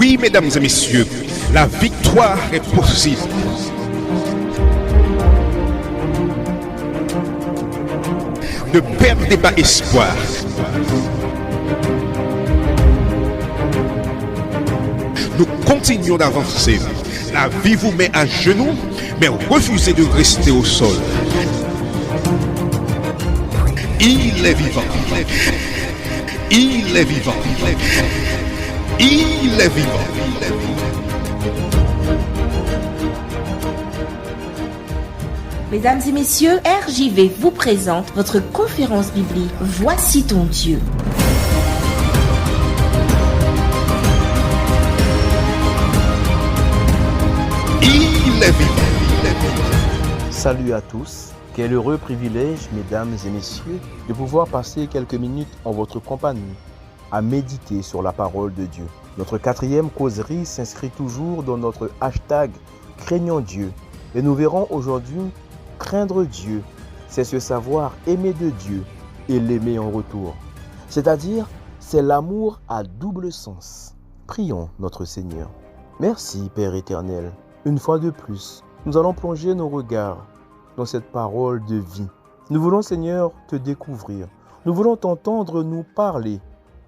Oui, mesdames et messieurs, la victoire est possible. Ne perdez pas espoir. Nous continuons d'avancer. La vie vous met à genoux, mais refusez de rester au sol. Il est vivant. Il est vivant. Il est vivant. Mesdames et messieurs, RJV vous présente votre conférence biblique Voici ton Dieu. Il est vivant. Salut à tous, quel heureux privilège, mesdames et messieurs, de pouvoir passer quelques minutes en votre compagnie à méditer sur la parole de Dieu. Notre 4e causerie s'inscrit toujours dans notre hashtag Craignons Dieu. Et nous verrons aujourd'hui craindre Dieu, c'est se savoir aimer de Dieu et l'aimer en retour. C'est-à-dire, c'est l'amour à double sens. Prions notre Seigneur. Merci Père éternel. Une fois de plus, nous allons plonger nos regards dans cette parole de vie. Nous voulons, Seigneur, te découvrir. Nous voulons t'entendre nous parler.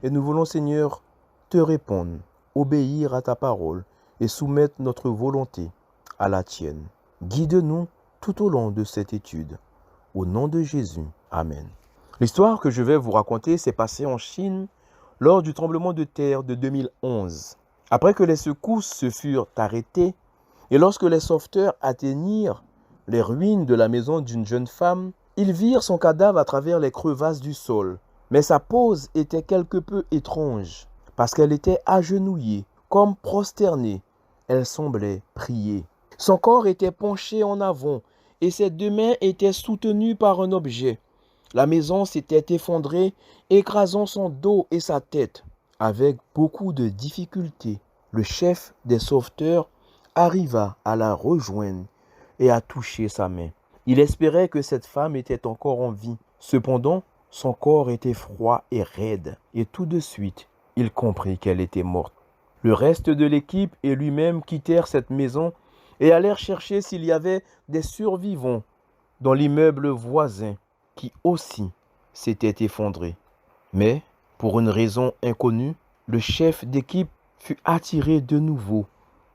Et nous voulons, Seigneur, te répondre, obéir à ta parole et soumettre notre volonté à la tienne. Guide-nous tout au long de cette étude. Au nom de Jésus. Amen. L'histoire que je vais vous raconter s'est passée en Chine lors du tremblement de terre de 2011. Après que les secousses se furent arrêtées et lorsque les sauveteurs atteignirent les ruines de la maison d'une jeune femme, ils virent son cadavre à travers les crevasses du sol. Mais sa pose était quelque peu étrange, parce qu'elle était agenouillée, comme prosternée. Elle semblait prier. Son corps était penché en avant, et ses deux mains étaient soutenues par un objet. La maison s'était effondrée, écrasant son dos et sa tête. Avec beaucoup de difficultés, le chef des sauveteurs arriva à la rejoindre et à toucher sa main. Il espérait que cette femme était encore en vie. Cependant, son corps était froid et raide, et tout de suite, il comprit qu'elle était morte. Le reste de l'équipe et lui-même quittèrent cette maison et allèrent chercher s'il y avait des survivants dans l'immeuble voisin qui aussi s'était effondré. Mais, pour une raison inconnue, le chef d'équipe fut attiré de nouveau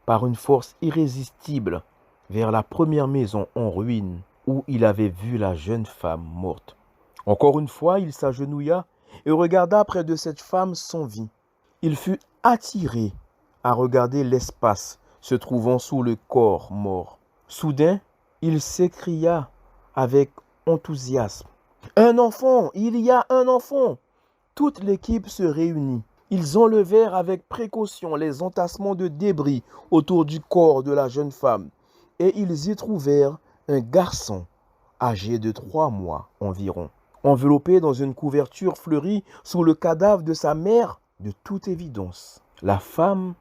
par une force irrésistible vers la première maison en ruine où il avait vu la jeune femme morte. Encore une fois, il s'agenouilla et regarda près de cette femme sans vie. Il fut attiré à regarder l'espace se trouvant sous le corps mort. Soudain, il s'écria avec enthousiasme. « Un enfant! Il y a un enfant !» Toute l'équipe se réunit. Ils enlevèrent avec précaution les entassements de débris autour du corps de la jeune femme et ils y trouvèrent un garçon âgé de 3 mois environ. Enveloppé dans une couverture fleurie sous le cadavre de sa mère, de toute évidence, la femme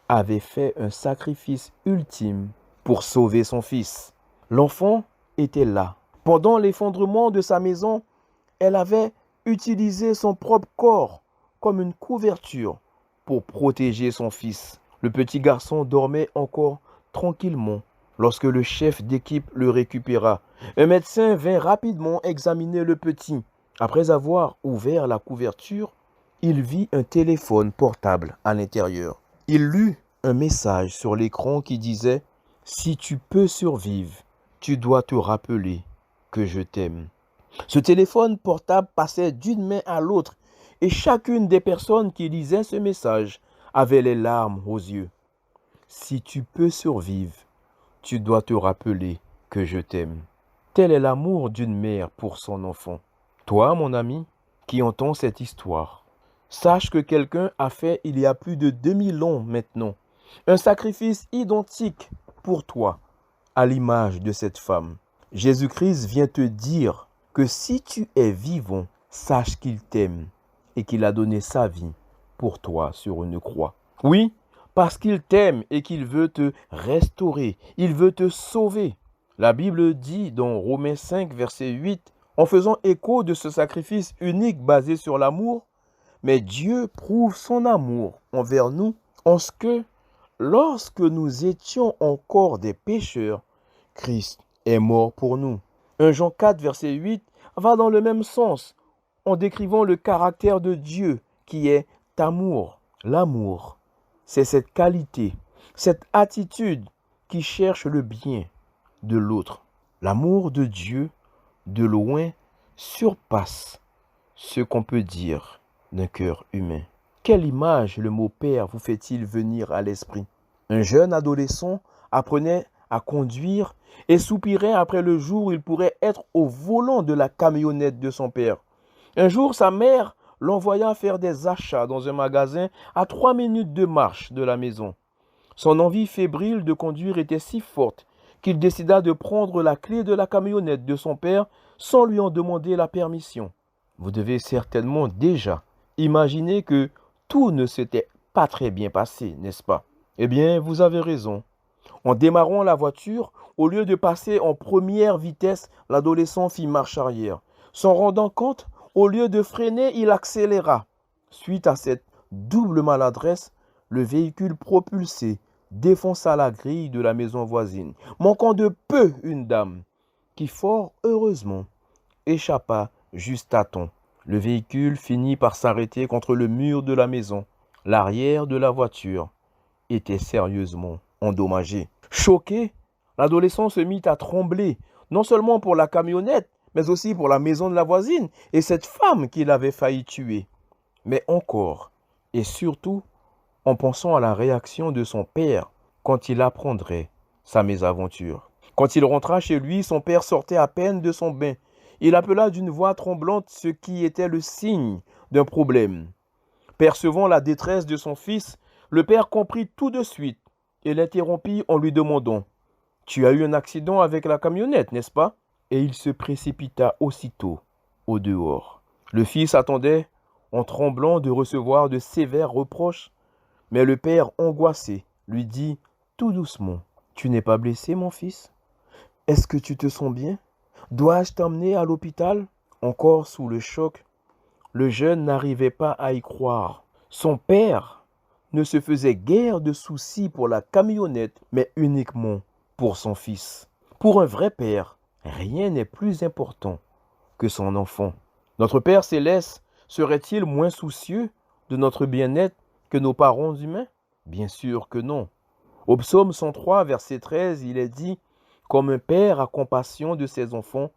avait fait un sacrifice ultime pour sauver son fils. L'enfant était là. Pendant l'effondrement de sa maison, elle avait utilisé son propre corps comme une couverture pour protéger son fils. Le petit garçon dormait encore tranquillement lorsque le chef d'équipe le récupéra. Un médecin vint rapidement examiner le petit. Après avoir ouvert la couverture, il vit un téléphone portable à l'intérieur. Il lut un message sur l'écran qui disait « Si tu peux survivre, tu dois te rappeler que je t'aime ». Ce téléphone portable passait d'une main à l'autre et chacune des personnes qui lisaient ce message avait les larmes aux yeux. « Si tu peux survivre, tu dois te rappeler que je t'aime ». Tel est l'amour d'une mère pour son enfant. Toi, mon ami, qui entends cette histoire, sache que quelqu'un a fait il y a plus de 2000 ans maintenant un sacrifice identique pour toi, à l'image de cette femme. Jésus-Christ vient te dire que si tu es vivant, sache qu'il t'aime et qu'il a donné sa vie pour toi sur une croix. Oui, parce qu'il t'aime et qu'il veut te restaurer, il veut te sauver. La Bible dit dans Romains 5, verset 8, en faisant écho de ce sacrifice unique basé sur l'amour, mais Dieu prouve son amour envers nous en ce que, lorsque nous étions encore des pécheurs, Christ est mort pour nous. 1 Jean 4, verset 8 va dans le même sens en décrivant le caractère de Dieu qui est amour. L'amour, c'est cette qualité, cette attitude qui cherche le bien de l'autre. L'amour de Dieu, de loin, surpasse ce qu'on peut dire d'un cœur humain. Quelle image le mot père vous fait-il venir à l'esprit? Un jeune adolescent apprenait à conduire et soupirait après le jour où il pourrait être au volant de la camionnette de son père. Un jour, sa mère l'envoya faire des achats dans un magasin à 3 minutes de marche de la maison. Son envie fébrile de conduire était si forte qu'il décida de prendre la clé de la camionnette de son père sans lui en demander la permission. Vous devez certainement déjà imaginer que tout ne s'était pas très bien passé, n'est-ce pas? Eh bien, vous avez raison. En démarrant la voiture, au lieu de passer en première vitesse, l'adolescent fit marche arrière. S'en rendant compte, au lieu de freiner, il accéléra. Suite à cette double maladresse, le véhicule propulsé défonça la grille de la maison voisine, manquant de peu une dame, qui fort heureusement échappa juste à temps. Le véhicule finit par s'arrêter contre le mur de la maison. L'arrière de la voiture était sérieusement endommagé. Choqué, l'adolescent se mit à trembler, non seulement pour la camionnette, mais aussi pour la maison de la voisine et cette femme qu'il avait failli tuer. Mais encore, et surtout, en pensant à la réaction de son père quand il apprendrait sa mésaventure. Quand il rentra chez lui, son père sortait à peine de son bain. Il appela d'une voix tremblante ce qui était le signe d'un problème. Percevant la détresse de son fils, le père comprit tout de suite et l'interrompit en lui demandant « Tu as eu un accident avec la camionnette, n'est-ce pas ?» Et il se précipita aussitôt au dehors. Le fils attendait en tremblant de recevoir de sévères reproches, mais le père, angoissé, lui dit tout doucement « Tu n'es pas blessé, mon fils? Est-ce que tu te sens bien? Dois-je t'emmener à l'hôpital ?» Encore sous le choc, le jeune n'arrivait pas à y croire. Son père ne se faisait guère de soucis pour la camionnette, mais uniquement pour son fils. Pour un vrai père, rien n'est plus important que son enfant. Notre Père céleste serait-il moins soucieux de notre bien-être que nos parents humains? Bien sûr que non. Au psaume 103, verset 13, il est dit « Comme un père a compassion de ses enfants,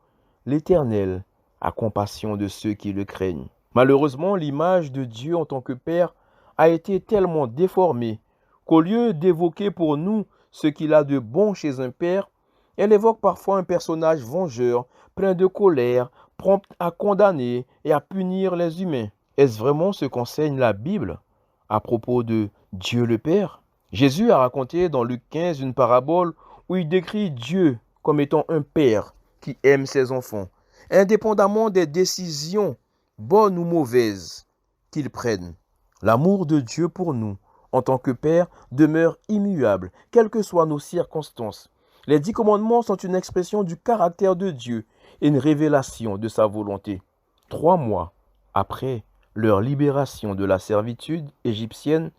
l'Éternel a compassion de ceux qui le craignent. » Malheureusement, l'image de Dieu en tant que père a été tellement déformée qu'au lieu d'évoquer pour nous ce qu'il a de bon chez un père, elle évoque parfois un personnage vengeur, plein de colère, prompt à condamner et à punir les humains. Est-ce vraiment ce qu'enseigne la Bible à propos de Dieu le Père? Jésus a raconté dans Luc 15 une parabole où il décrit Dieu comme étant un père qui aime ses enfants, indépendamment des décisions, bonnes ou mauvaises, qu'ils prennent. L'amour de Dieu pour nous, en tant que Père, demeure immuable, quelles que soient nos circonstances. Les 10 commandements sont une expression du caractère de Dieu et une révélation de sa volonté. 3 mois après leur libération de la servitude égyptienne,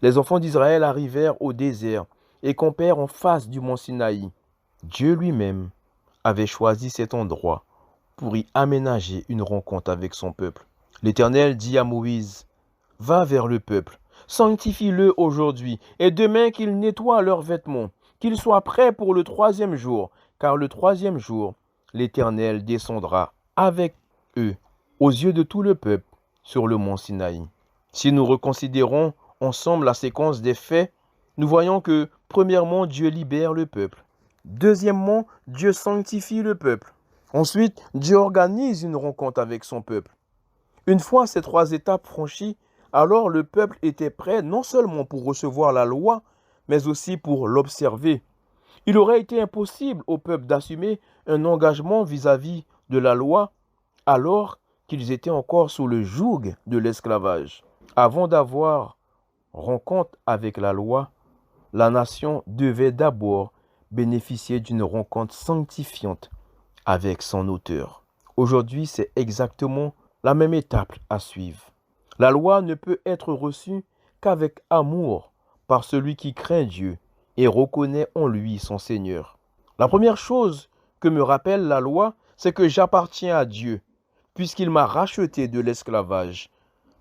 les enfants d'Israël arrivèrent au désert et campèrent en face du mont Sinaï. Dieu lui-même avait choisi cet endroit pour y aménager une rencontre avec son peuple. L'Éternel dit à Moïse, « Va vers le peuple, sanctifie-le aujourd'hui, et demain qu'ils nettoient leurs vêtements, qu'ils soient prêts pour le 3e jour, car le 3e jour, l'Éternel descendra avec eux, aux yeux de tout le peuple, sur le mont Sinaï. » Si nous reconsidérons ensemble la séquence des faits, nous voyons que, premièrement, Dieu libère le peuple. Deuxièmement, Dieu sanctifie le peuple. Ensuite, Dieu organise une rencontre avec son peuple. Une fois ces 3 étapes franchies, alors le peuple était prêt non seulement pour recevoir la loi, mais aussi pour l'observer. Il aurait été impossible au peuple d'assumer un engagement vis-à-vis de la loi alors qu'ils étaient encore sous le joug de l'esclavage. Avant d'avoir rencontre avec la loi, la nation devait d'abord bénéficier d'une rencontre sanctifiante avec son auteur. Aujourd'hui, c'est exactement la même étape à suivre. La loi ne peut être reçue qu'avec amour par celui qui craint Dieu et reconnaît en lui son Seigneur. La première chose que me rappelle la loi, c'est que j'appartiens à Dieu, puisqu'il m'a racheté de l'esclavage.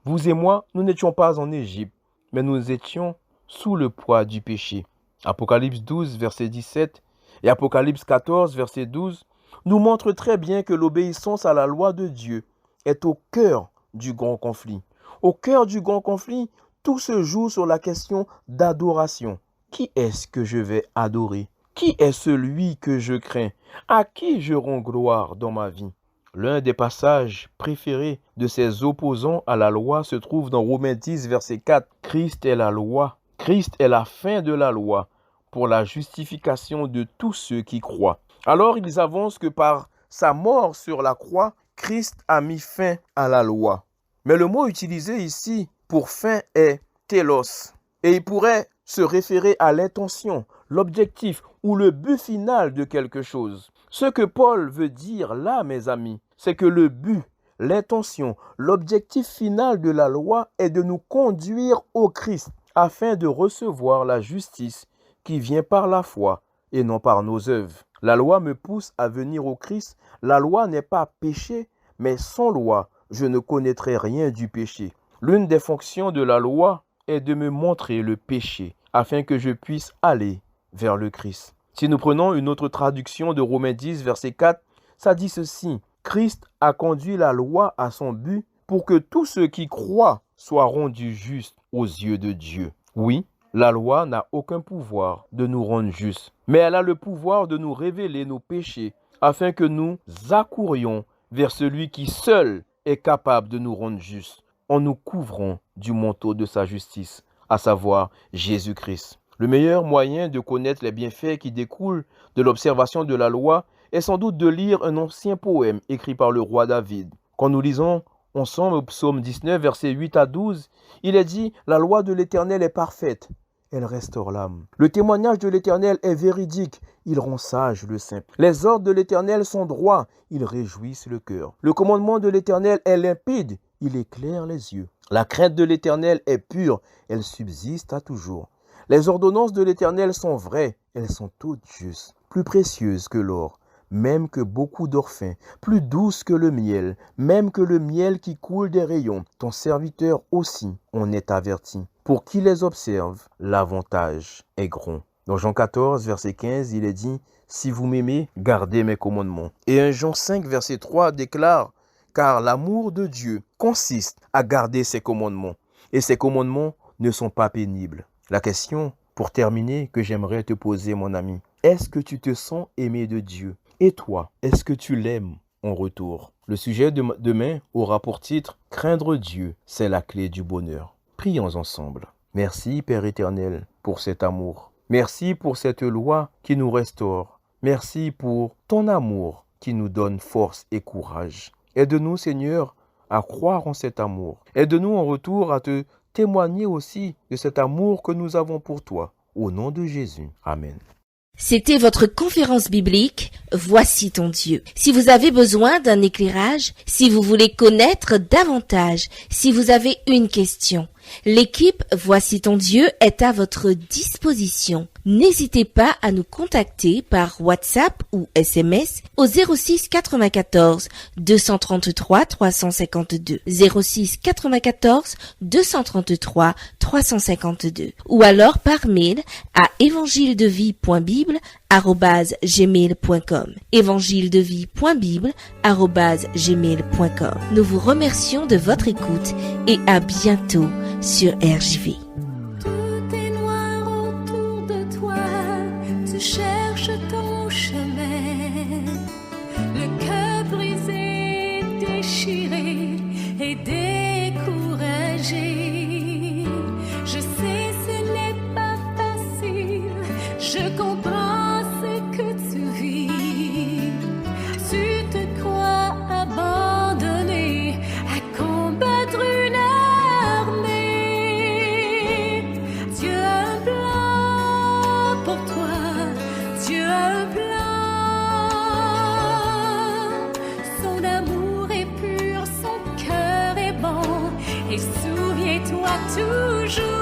Vous et moi, nous n'étions pas en Égypte, mais nous étions sous le poids du péché. Apocalypse 12, verset 17 et Apocalypse 14, verset 12 nous montrent très bien que l'obéissance à la loi de Dieu est au cœur du grand conflit. Au cœur du grand conflit, tout se joue sur la question d'adoration. Qui est-ce que je vais adorer? Qui est celui que je crains? À qui je rends gloire dans ma vie? L'un des passages préférés de ses opposants à la loi se trouve dans Romains 10, verset 4. Christ est la loi. Christ est la fin de la loi pour la justification de tous ceux qui croient. Alors ils avancent que par sa mort sur la croix, Christ a mis fin à la loi. Mais le mot utilisé ici pour fin est télos. Et il pourrait se référer à l'intention, l'objectif ou le but final de quelque chose. Ce que Paul veut dire là, mes amis, c'est que le but, l'intention, l'objectif final de la loi est de nous conduire au Christ afin de recevoir la justice qui vient par la foi et non par nos œuvres. La loi me pousse à venir au Christ. La loi n'est pas péché, mais sans loi, je ne connaîtrai rien du péché. L'une des fonctions de la loi est de me montrer le péché afin que je puisse aller vers le Christ. Si nous prenons une autre traduction de Romains 10, verset 4, ça dit ceci. Christ a conduit la loi à son but pour que tous ceux qui croient soient rendus justes aux yeux de Dieu. Oui, la loi n'a aucun pouvoir de nous rendre justes, mais elle a le pouvoir de nous révéler nos péchés afin que nous accourions vers celui qui seul est capable de nous rendre justes en nous couvrant du manteau de sa justice, à savoir Jésus-Christ. Le meilleur moyen de connaître les bienfaits qui découlent de l'observation de la loi est sans doute de lire un ancien poème écrit par le roi David. Quand nous lisons ensemble au psaume 19, versets 8 à 12, il est dit « La loi de l'Éternel est parfaite, elle restaure l'âme. Le témoignage de l'Éternel est véridique, il rend sage le simple. Les ordres de l'Éternel sont droits, ils réjouissent le cœur. Le commandement de l'Éternel est limpide, il éclaire les yeux. La crainte de l'Éternel est pure, elle subsiste à toujours. Les ordonnances de l'Éternel sont vraies, elles sont toutes justes, plus précieuses que l'or, même que beaucoup d'or fin, plus douces que le miel, même que le miel qui coule des rayons. Ton serviteur aussi en est averti. Pour qui les observe, l'avantage est grand. Dans Jean 14, verset 15, il est dit « Si vous m'aimez, gardez mes commandements ». Et 1 Jean 5, verset 3 déclare « Car l'amour de Dieu consiste à garder ses commandements, et ses commandements ne sont pas pénibles. » La question, pour terminer, que j'aimerais te poser, mon ami, est-ce que tu te sens aimé de Dieu? Et toi, est-ce que tu l'aimes en retour? Le sujet de demain aura pour titre « Craindre Dieu, c'est la clé du bonheur ». Prions ensemble. Merci, Père éternel, pour cet amour. Merci pour cette loi qui nous restaure. Merci pour ton amour qui nous donne force et courage. Aide-nous, Seigneur, à croire en cet amour. Aide-nous en retour à te témoigner aussi de cet amour que nous avons pour toi. Au nom de Jésus. Amen. C'était votre conférence biblique « Voici ton Dieu ». Si vous avez besoin d'un éclairage, si vous voulez connaître davantage, si vous avez une question, l'équipe « Voici ton Dieu » est à votre disposition. N'hésitez pas à nous contacter par WhatsApp ou SMS au 06 94 233 352 06 94 233 352 ou alors par mail à evangiledevie.bible@gmail.com evangiledevie.bible@gmail.com. Nous vous remercions de votre écoute et à bientôt sur RJV. Cherche ton chemin, le cœur brisé, déchiré et découragé. Je sais ce n'est pas facile, je comprends ce que tu vis. Tu te crois abandonné à combattre une armée. Dieu a un plan pour toi. Dieu a un plan, son amour est pur, son cœur est bon, et souviens-toi toujours.